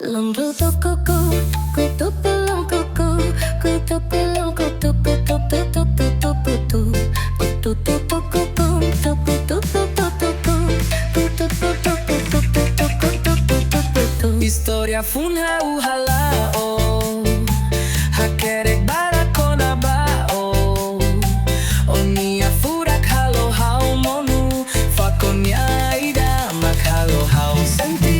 Lembut kuku, kutu pelung kuku, kutu pelung kutu kutu tutu tutu putu, putu tutu kuku, tutu tutu tutu, putu tutu tutu tutu kutu tutu putu. Historia funha uhalao, hakerek barakona bao, O Nia furak halo hao monu, fakonya ida mak halo hao senti.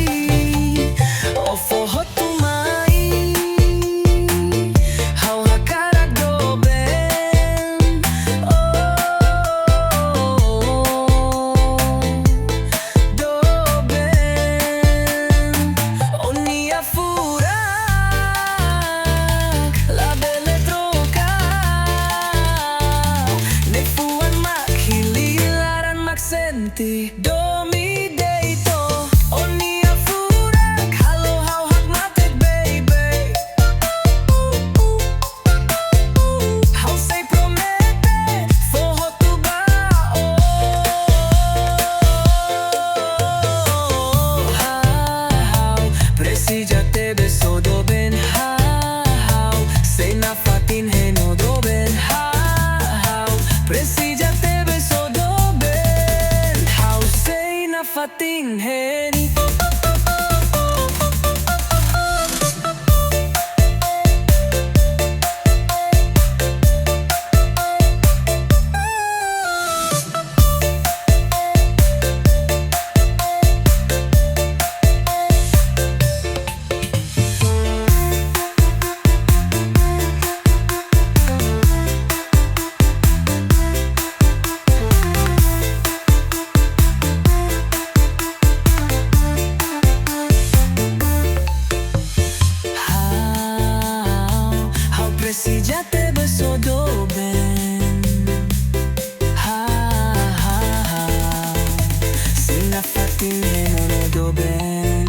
Domi deito, O Nia furak, halo hau hak matek baby. Hau sei promete, forro tu bao. Hau, presija tebe sodo ben. Hau, sei na fatin heno do ben. Hau, presija tebe sodo fatin heni. Presija tebe sodo ben. Sina fatin heno do ben.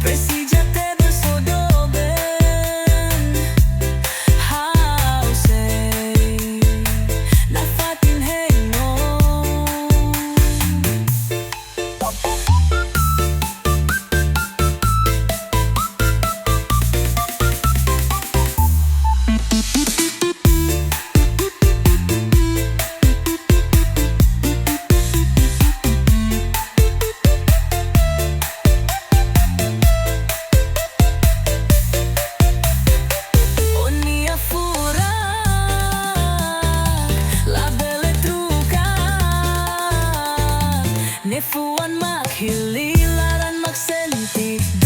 Presija tebe sodo ben. Sei na fatin heno. Nefuan mak hililaran mak senti.